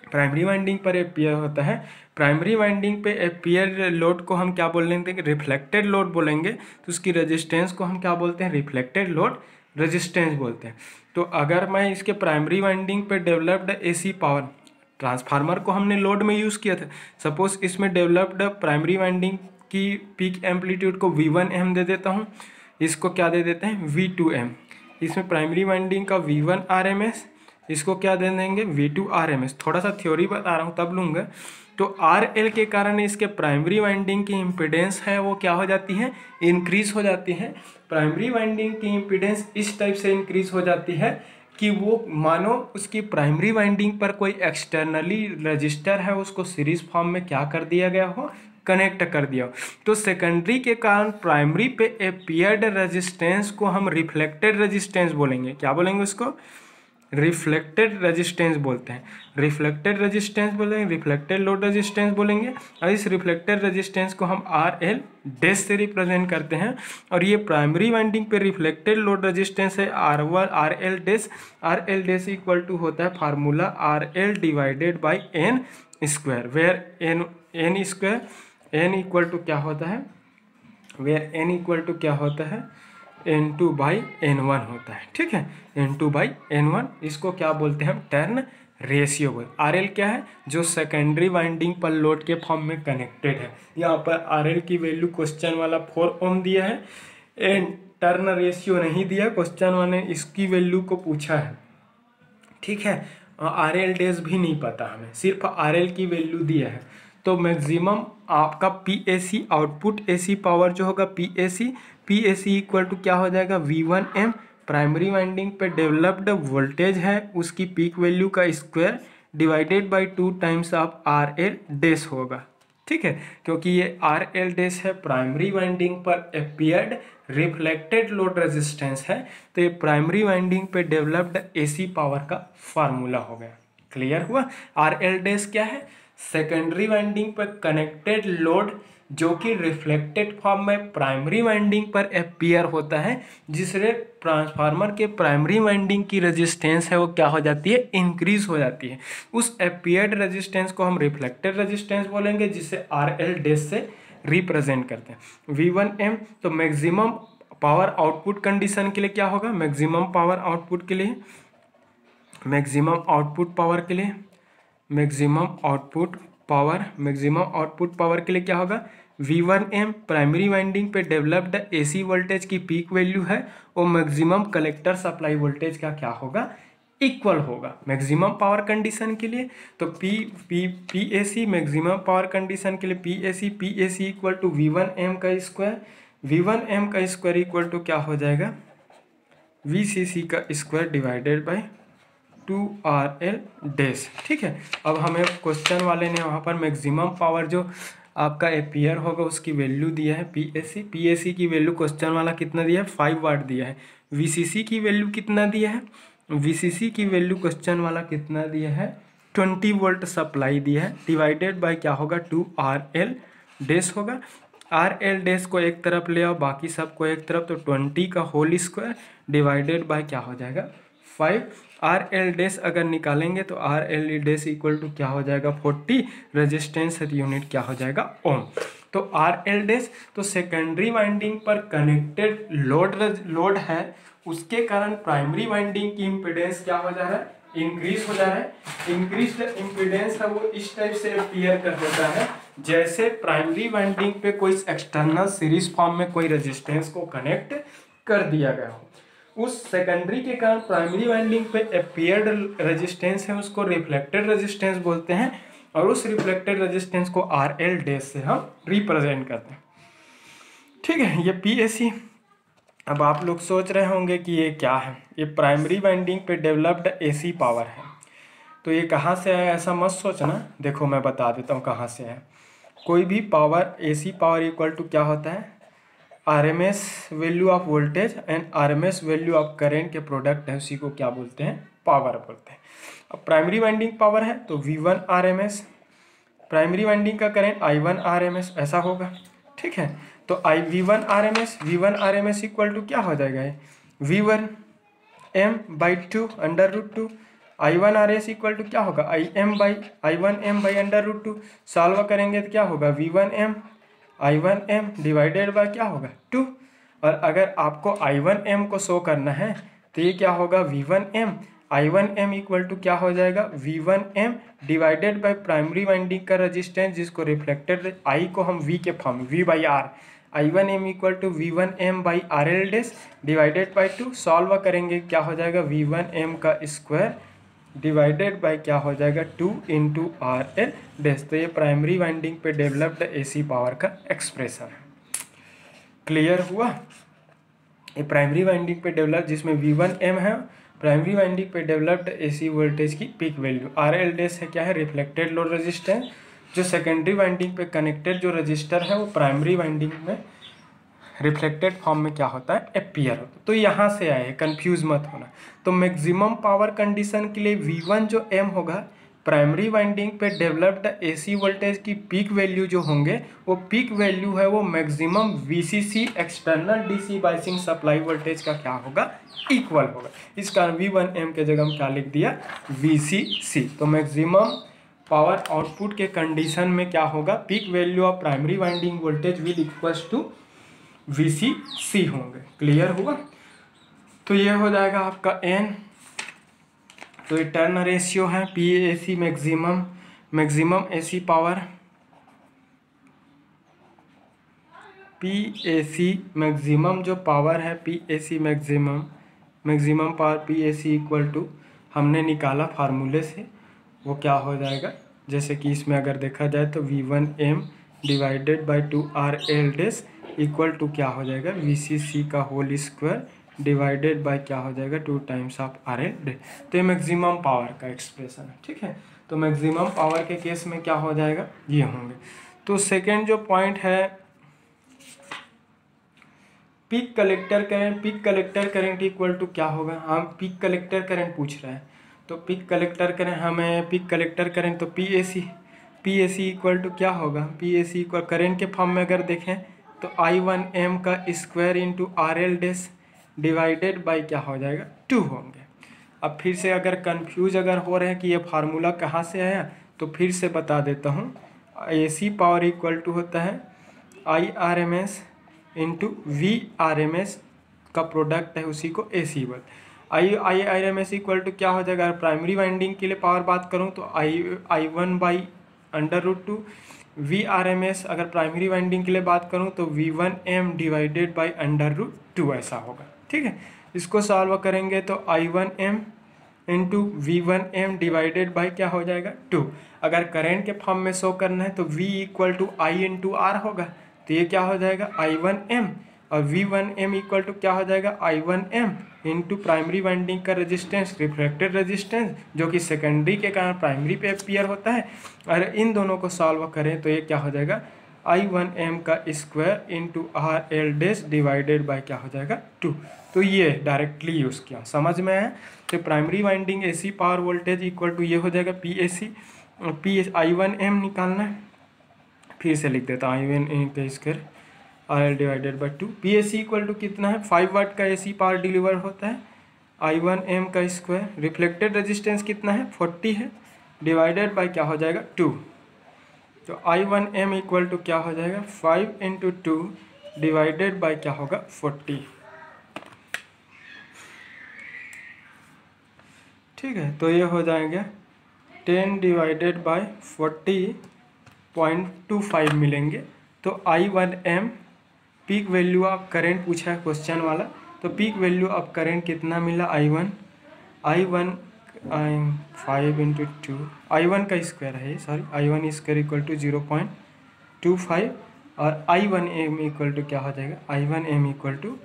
प्राइमरी वाइंडिंग पर अपीयर होता है, प्राइमरी वाइंडिंग पे अपीयर लोड को हम क्या बोलेंगे, रिफ्लेक्टेड लोड बोलेंगे। तो उसकी रेजिस्टेंस को हम क्या बोलते हैं, रिफ्लेक्टेड लोड रेजिस्टेंस बोलते हैं। तो अगर मैं इसके प्राइमरी वाइंडिंग पे डेवलप्ड AC पावर, ट्रांसफार्मर को हमने लोड में यूज़ किया था, सपोज इसमें डेवलप्ड प्राइमरी वाइंडिंग की पीक एम्पलीट्यूड को V1M दे देता हूँ, इसको क्या दे देते हैं, V2M। इसमें प्राइमरी वाइंडिंग का V1 RMS, इसको क्या दे देंगे, V2 RMS। थोड़ा सा थ्योरी बता रहा हूँ तब लूँगा। तो RL के कारण इसके प्राइमरी वाइंडिंग की इम्पीडेंस है वो क्या हो जाती है, इंक्रीज हो जाती है। प्राइमरी वाइंडिंग की इम्पीडेंस इस टाइप से इंक्रीज हो जाती है कि वो मानो उसकी प्राइमरी वाइंडिंग पर कोई एक्सटर्नली रजिस्टर है, उसको सीरीज फॉर्म में क्या कर दिया गया हो, कनेक्ट कर दिया। तो सेकेंडरी के कारण प्राइमरी पे अपीयर्ड रेजिस्टेंस को हम रिफ्लेक्टेड रेजिस्टेंस बोलेंगे। क्या बोलेंगे उसको, रिफ्लेक्टेड रेजिस्टेंस बोलते हैं। रिफ्लेक्टेड रेजिस्टेंस बोलेंगे, रिफ्लेक्टेड लोड रेजिस्टेंस बोलेंगे। और इस रिफ्लेक्टेड रेजिस्टेंस को हम RL डैश से रिप्रेजेंट करते हैं। और ये प्राइमरी वाइंडिंग पे रिफ्लेक्टेड लोड रेजिस्टेंस है R1 RL dash. RL dash equal to होता है formula RL divided by N square, where N square N equal to क्या होता है, वेयर N इक्वल टू क्या होता है, N2 बाई N1 होता है। ठीक है, N2 बाई N1, इसको क्या बोलते हैं हम, टर्न रेशियो बोलते हैं। RL क्या है, जो सेकेंडरी वाइंडिंग पर लोड के फॉर्म में कनेक्टेड है। यहाँ पर RL की वैल्यू क्वेश्चन वाला 4 ओम दिया है, एंड टर्न रेशियो नहीं दिया, क्वेश्चन वाले इसकी वैल्यू को पूछा है। ठीक है, RL डैश भी नहीं पता हमें, सिर्फ RL की वैल्यू दिया है। तो मैक्सिमम आपका PAC आउटपुट AC पावर जो होगा PAC इक्वल टू क्या हो जाएगा, V1M। प्राइमरी वाइंडिंग पे डेवलप्ड वोल्टेज है उसकी पीक वैल्यू का square divided by 2 times of RL dash होगा। ठीक है, क्योंकि ये RL डैश है प्राइमरी वाइंडिंग पर अपीयर्ड रिफ्लेक्टेड लोड रेजिस्टेंस है, तो ये प्राइमरी वाइंडिंग पे डेवलप्ड AC पावर का फार्मूला हो गया। क्लियर हुआ। RL डैश क्या है, सेकेंडरी वाइंडिंग पर कनेक्टेड लोड जो कि रिफ्लेक्टेड फॉर्म में प्राइमरी वाइंडिंग पर अपीयर होता है, जिससे ट्रांसफार्मर के प्राइमरी वाइंडिंग की रेजिस्टेंस है वो क्या हो जाती है, इंक्रीज हो जाती है। उस अपीयर्ड रेजिस्टेंस को हम रिफ्लेक्टेड रेजिस्टेंस बोलेंगे, जिसे RL डैश से रिप्रेजेंट करते हैं। V1M, तो मैक्सिमम पावर आउटपुट कंडीशन के लिए क्या होगा, मैक्सिमम पावर आउटपुट के लिए, मैक्सिमम आउटपुट पावर के लिए, मैक्सिमम आउटपुट पावर के लिए क्या होगा, V1M प्राइमरी वाइंडिंग पे डेवलप्ड AC वोल्टेज की पीक वैल्यू है, वो मैक्सिमम कलेक्टर सप्लाई वोल्टेज का क्या होगा, इक्वल होगा मैक्सिमम पावर कंडीशन के लिए। तो PAC मैक्सिमम पावर कंडीशन के लिए PAC इक्वल टू V1M का स्क्वायर, V1M का स्क्वायर इक्वल टू क्या हो जाएगा, VCC का square divided by 2RL dash. ठीक है, अब हमें क्वेश्चन वाले ने वहाँ पर मैक्सिमम पावर जो आपका अपीयर होगा उसकी वैल्यू दिया है PAC की वैल्यू क्वेश्चन वाला कितना दिया है, 5 वाट दिया है। VCC की वैल्यू कितना दिया है, VCC की वैल्यू क्वेश्चन वाला कितना दिया है, 20 वोल्ट सप्लाई दिया है, डिवाइडेड बाय क्या होगा, 2RL डैश होगा। RL डैश को एक तरफ ले आओ, बाकी सबको एक तरफ, तो 20 का होल स्क्वायर डिवाइडेड बाय क्या हो जाएगा, 5। RL डैश अगर निकालेंगे तो RL डैश इक्वल टू क्या हो जाएगा, 40, रेजिस्टेंस यूनिट क्या हो जाएगा, ओम। तो RL डैश तो सेकेंडरी वाइंडिंग पर कनेक्टेड लोड है, उसके कारण प्राइमरी वाइंडिंग की इम्पीडेंस क्या हो जा रहा है, इंक्रीज हो जा रहा है। इंक्रीज इम्पीडेंस है वो इस टाइप से अपीयर कर देता है जैसे प्राइमरी वाइंडिंग पे कोई एक्सटर्नल सीरीज फॉर्म में कोई रेजिस्टेंस को कनेक्ट कर दिया गया हो। उस सेकेंडरी के कारण प्राइमरी वाइंडिंग पे अपीयर्ड रेजिस्टेंस है उसको रिफ्लेक्टेड रेजिस्टेंस बोलते हैं, और उस रिफ्लेक्टेड रेजिस्टेंस को RL डैश से हम रिप्रेजेंट करते हैं। ठीक है, ये PAC अब आप लोग सोच रहे होंगे कि ये क्या है, ये प्राइमरी वाइंडिंग पे डेवलप्ड एसी पावर है। तो ये कहाँ से आया ऐसा मत सोचना, देखो मैं बता देता हूँ कहाँ से है। कोई भी power, AC power equal to क्या होता है, RMS value of voltage and RMS value of current के प्रोडक्ट है, उसी को क्या बोलते हैं, पावर बोलते हैं। अब प्राइमरी वाइंडिंग पावर है तो V1 RMS, प्राइमरी वाइंडिंग का करंट I1 RMS ऐसा होगा, ठीक है। तो V1 RMS इक्वल टू क्या हो जाएगा, V1 M/2 √2। I1 RS equal to क्या होगा, I1 M/√2। सॉल्व करेंगे तो क्या होगा, I1 M डिवाइडेड बाय क्या होगा 2। और अगर आपको I1 M को शो करना है तो ये क्या होगा, I1 M इक्वल टू क्या हो जाएगा, V1 M divided by primary winding का रेजिस्टेंस, जिसको रिफ्लेक्टेड I को हम V के form V/R, I1 M equal to V1 M/RL dash divided by 2। Solve करेंगे क्या हो जाएगा, V1 M का स्क्वायर डिवाइडेड बाय क्या हो जाएगा 2 × RL डैश। तो ये प्राइमरी वाइंडिंग पे डेवलप्ड एसी पावर का एक्सप्रेशन है। क्लियर हुआ, ये प्राइमरी वाइंडिंग पे डेवलप जिसमें V1 M है, प्राइमरी वाइंडिंग पे डेवलप्ड एसी वोल्टेज की पीक वैल्यू। RL डैश है क्या है, रिफ्लेक्टेड लोड रेजिस्टेंस। जो सेकेंडरी वाइंडिंग पे कनेक्टेड जो रजिस्टर है वो प्राइमरी वाइंडिंग में रिफ्लेक्टेड फॉर्म में क्या होता है, अपीयर होता है। तो यहाँ से आए, कंफ्यूज मत होना। तो मैक्सिमम पावर कंडीशन के लिए V1 जो M होगा, प्राइमरी वाइंडिंग पे डेवलप्ड एसी वोल्टेज की पीक वैल्यू जो होंगे, वो पीक वैल्यू है वो maximum VCC external DC biasing supply voltage का क्या होगा, इक्वल होगा। इस कारण V1 M के जगह हम क्या लिख दिया, VCC। तो मैक्सिमम पावर आउटपुट के कंडीशन में क्या होगा, peak value of primary winding voltage will equals to VCC होंगे। क्लियर हुआ, तो ये हो जाएगा आपका N। तो ये टर्न रेशियो है PAC maximum AC power, PAC maximum जो पावर है, PAC maximum power PAC equal to हमने निकाला फार्मूले से, वो क्या हो जाएगा, जैसे कि इसमें अगर देखा जाए तो V1 M divided by 2 RL dash equal to क्या हो जाएगा, VCC का होल स्क्वायर डिवाइडेड बाय क्या हो जाएगा 2 टाइम्स ऑफ RL डे। तो ये मैक्सिमम पावर का एक्सप्रेशन है, ठीक है। तो मैक्सिमम पावर के केस में क्या हो जाएगा, ये होंगे। तो सेकेंड जो पॉइंट है, peak collector current equal to क्या होगा, हम पीक कलेक्टर करंट पूछ रहे हैं। तो पीक कलेक्टर करंट हमें पीक कलेक्टर करंट तो PAC इक्वल टू क्या होगा, PAC इक्वल करंट के फॉर्म में अगर देखें तो I1 M का square into RL dash divided by क्या हो जाएगा 2 होंगे। अब फिर से अगर कंफ्यूज अगर हो रहे हैं कि ये फार्मूला कहाँ से आया, तो फिर से बता देता हूँ। एसी पावर इक्वल टू होता है IRMS इंटू VRMS का प्रोडक्ट है, उसी को AC बोल। IRMS इक्वल टू क्या हो जाएगा, अगर प्राइमरी वाइंडिंग के लिए पावर बात करूँ तो I1/√2। VRMS अगर प्राइमरी वाइंडिंग के लिए बात करूँ तो V1 M डिवाइडेड बाई √2 ऐसा होगा, ठीक है। इसको सॉल्व करेंगे तो I1 M into V1 M divided by क्या हो जाएगा 2। अगर करंट के फॉर्म में शो करना है तो V equal to I into R होगा, तो ये क्या हो जाएगा I1 M, और V1 M इक्वल टू क्या हो जाएगा I1 M into primary winding का रेजिस्टेंस, रिफ्लेक्टेड रेजिस्टेंस, जो कि सेकेंडरी के कारण प्राइमरी पे अपीयर होता है। और इन दोनों को सॉल्व करें तो ये क्या हो जाएगा I1 M का square into RL dash divided by क्या हो जाएगा 2। तो ये डायरेक्टली यूज़ किया, समझ में आया। तो primary winding AC power voltage equal to ये हो जाएगा PAC, I1 M निकालना है, फिर से लिख देता हूँ I1 M का square RL divided by 2। PAC equal to कितना है, 5 वाट का एसी पावर डिलीवर होता है। I1 M का स्क्वायर, रिफ्लेक्टेड रेजिस्टेंस कितना है 40 है, डिवाइडेड बाई क्या हो जाएगा 2। तो I1 M इक्वल टू क्या हो जाएगा 5 इंटू 2 डिवाइडेड बाई क्या होगा 40, ठीक है। तो ये हो जाएंगे 10 डिवाइडेड बाई 40.25 मिलेंगे। तो I1 M peak value of current पूछा है क्वेश्चन वाला, तो पीक वैल्यू ऑफ करंट कितना मिला I1 5 इंटू 2, I1 का स्क्वायर है sorry, I1 square equal to 0.25, और I1 M इक्वल टू क्या हो जाएगा I1 M इक्वल टू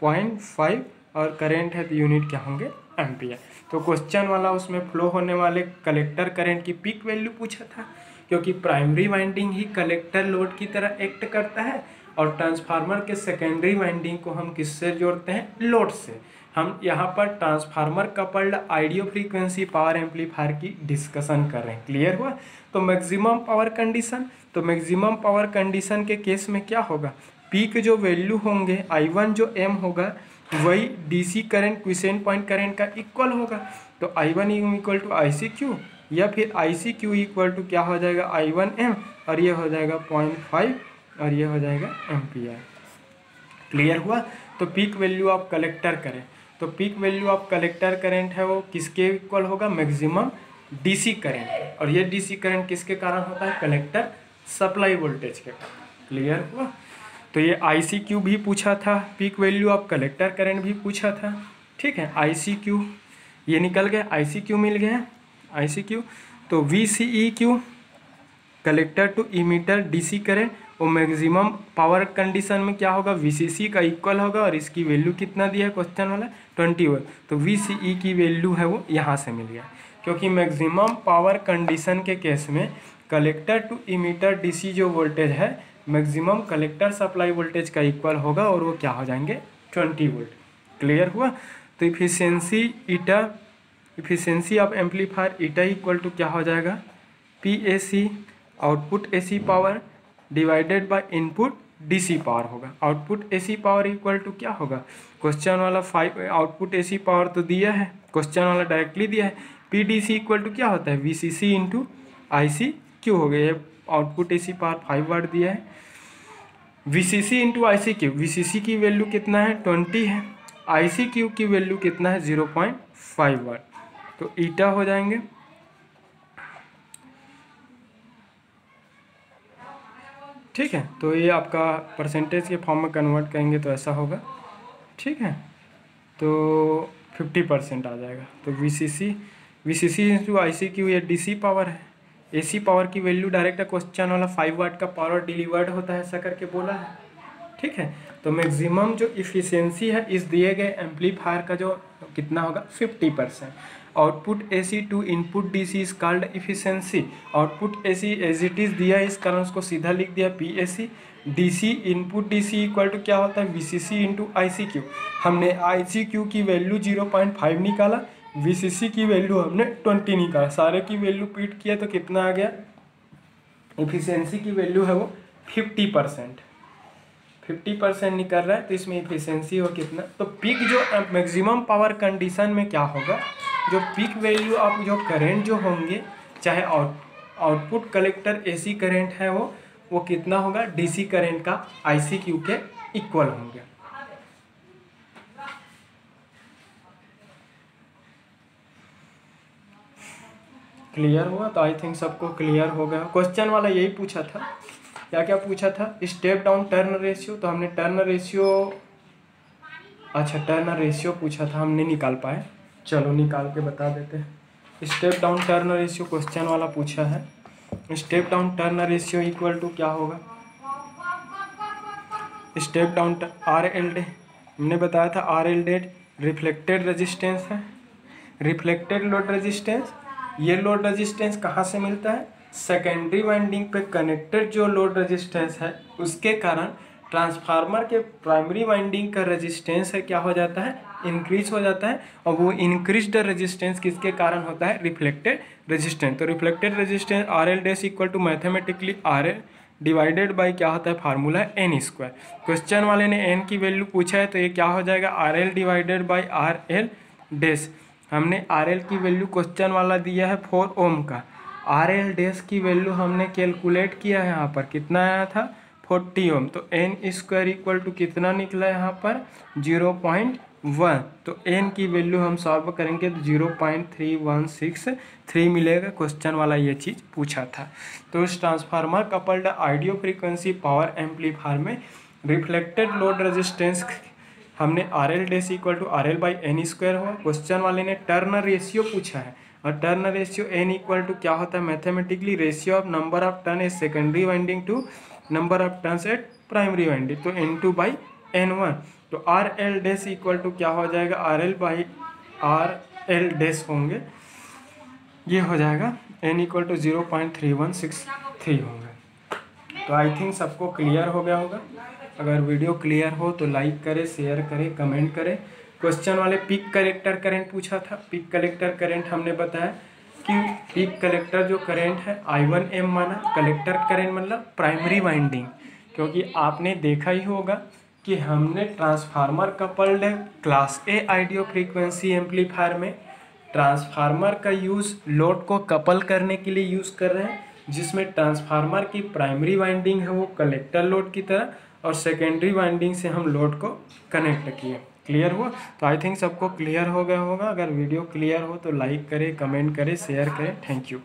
0.5 और करंट है तो यूनिट क्या होंगे, एम्पियर। तो क्वेश्चन वाला उसमें फ्लो होने वाले कलेक्टर करंट की पीक वैल्यू पूछा था, क्योंकि प्राइमरी वाइंडिंग ही कलेक्टर लोड की तरह एक्ट करता है और ट्रांसफार्मर के सेकेंडरी वाइंडिंग को हम किससे जोड़ते हैं, लोड से। हम यहाँ पर transformer coupled audio frequency power amplifier की डिस्कशन कर रहे हैं। क्लियर हुआ। तो मैक्सिमम पावर कंडीशन, तो मैक्सिमम पावर कंडीशन के केस में क्या होगा, पीक जो वैल्यू होंगे I1 जो M होगा वही DC current quiescent point current का इक्वल होगा। तो I1 इक्वल टू ICQ या फिर ICQ इक्वल टू क्या हो जाएगा, I1M और ये हो जाएगा 0.5 और ये हो जाएगा एम्पियर। क्लियर हुआ। तो पीक वैल्यू आप कलेक्टर करें, तो peak value of collector current है वो किसके इक्वल होगा, मैक्सिमम डीसी करंट। और ये डीसी करंट किसके कारण होता है, कलेक्टर सप्लाई वोल्टेज के कारण। क्लियर हुआ। तो ये ICQ भी पूछा था, peak value of collector current भी पूछा था। ठीक है, ICQ ये निकल गया, ICQ मिल गया, ICQ। तो VCEQ collector to emitter DC current, वो मैक्सिमम पावर कंडीशन में क्या होगा, VCC का इक्वल होगा और इसकी वैल्यू कितना दिया है क्वेश्चन वाला, 21। तो VCE की वैल्यू है वो यहाँ से मिल गया, क्योंकि मैक्सिमम पावर कंडीशन के केस में कलेक्टर टू इमीटर डीसी जो वोल्टेज है मैक्सिमम कलेक्टर सप्लाई वोल्टेज का इक्वल होगा और वो क्या हो जाएंगे, 20 वोल्ट। क्लियर हुआ। तो efficiency of amplifier eta equal to क्या हो जाएगा, PAC output AC power divided by input DC power होगा। Output AC power equal to क्या होगा, क्वेश्चन वाला 5 आउटपुट AC पावर तो दिया है, क्वेश्चन वाला डायरेक्टली दिया है। PDC इक्वल टू क्या होता है, VCC इंटू ICQ हो गया। ये आउटपुट AC पावर 5 वाट दिया है। VCC इंटू ICQ, VCC की वैल्यू कितना है, 20 है। ICQ की वैल्यू कितना है, 0.5 वाट। तो ईटा हो जाएंगे, ठीक है। तो ये आपका परसेंटेज के फॉर्म में कन्वर्ट करेंगे तो ऐसा होगा, ठीक है। तो 50% आ जाएगा। तो VCC इंटू ICQ ये DC पावर है। AC पावर की वैल्यू डायरेक्ट क्वेश्चन वाला 5 वाट का पावर डिलीवर्ड होता है, ऐसा करके बोला है, ठीक है। तो मैक्सिमम जो इफिशियंसी है इस दिए गए एम्पलीफायर का जो कितना होगा, 50%। Output AC to input DC is called efficiency. Output AC as it is दिया है, इस कारण उसको सीधा लिख दिया PAC। DC input DC equal to क्या होता है, VCC इंटू ICQ। हमने ICQ की वैल्यू 0.5 निकाला, VCC की वैल्यू हमने 20 निकाला, सारे की वैल्यू पीट किया तो कितना आ गया, इफिशियंसी की वैल्यू है वो 50%। 50% निकल रहा है, तो इसमें इफिशियंसी हो कितना, तो पीक जो मैक्सिमम पावर कंडीशन में क्या होगा, जो पीक वैल्यू ऑफ जो करंट जो होंगे, चाहे आउटपुट कलेक्टर AC करंट है वो कितना होगा, DC करंट का ICQ के इक्वल होंगे। क्लियर हुआ। तो आई थिंक सबको क्लियर हो गया। क्वेश्चन वाला यही पूछा था, क्या क्या पूछा था, स्टेप डाउन टर्न रेशियो। तो हमने टर्न रेशियो, अच्छा टर्न रेशियो पूछा था, हम नहीं निकाल पाए, चलो निकाल के बता देते हैं। Step down turn ratio question वाला पूछा है। Step down turn ratio equal to क्या होगा, स्टेप डाउन RL डे, हमने बताया था RL डे रिफ्लेक्टेड रेजिस्टेंस है, रिफ्लेक्टेड लोड रेजिस्टेंस। ये लोड रेजिस्टेंस कहाँ से मिलता है, सेकेंडरी वाइंडिंग पे कनेक्टेड जो लोड रेजिस्टेंस है उसके कारण ट्रांसफार्मर के प्राइमरी वाइंडिंग का रेजिस्टेंस है क्या हो जाता है, इंक्रीज हो जाता है। और वो इंक्रीज्ड रेजिस्टेंस किसके कारण होता है, रिफ्लेक्टेड रेजिस्टेंस। तो reflected resistance RL dash equal to mathematically RL divided by क्या होता है, फार्मूला है N स्क्वायर। क्वेश्चन वाले ने N की वैल्यू पूछा है, तो ये क्या हो जाएगा, RL divided by RL dash. हमने RL की वैल्यू क्वेश्चन वाला दिया है 4 ओम का, RL डैश की वैल्यू हमने कैलकुलेट किया है, यहाँ पर कितना आया था 40 ओम। तो N स्क्वायर इक्वल टू कितना निकला यहाँ पर 0.1। तो N की वैल्यू हम सॉल्व करेंगे तो 0.3163 मिलेगा। क्वेश्चन वाला ये चीज़ पूछा था। तो इस transformer coupled audio frequency power amplifier में रिफ्लेक्टेड लोड रेजिस्टेंस हमने RL dash equal to RL by N square हुआ। क्वेश्चन वाले ने टर्न रेशियो पूछा है, और turn ratio N equal to क्या होता है, mathematically ratio of number of turn as secondary winding to number of turns at primary winding. तो N2 बाई N1, तो R L dash equal to क्या हो जाएगा, R L by are L dash होंगे, ये हो जाएगा N इक्वल टू 0.3163 होंगे। तो आई थिंक सबको क्लियर हो गया होगा। अगर वीडियो क्लियर हो तो लाइक करें, शेयर करें, कमेंट करें। क्वेश्चन वाले पीक कलेक्टर करंट पूछा था। पीक कलेक्टर करंट हमने बताया कि पीक कलेक्टर जो करंट है I1M माना, कलेक्टर करंट मतलब प्राइमरी वाइंडिंग, क्योंकि आपने देखा ही होगा कि हमने transformer coupled class A audio frequency amplifier में ट्रांसफार्मर का यूज़ लोड को कपल करने के लिए यूज़ कर रहे हैं, जिसमें ट्रांसफार्मर की प्राइमरी वाइंडिंग है वो कलेक्टर लोड की तरह और सेकेंडरी वाइंडिंग से हम लोड को कनेक्ट किए। क्लियर हुआ? तो आई थिंक सबको क्लियर हो गया होगा। अगर वीडियो क्लियर हो तो लाइक करें, कमेंट करें, शेयर करें। Thank you.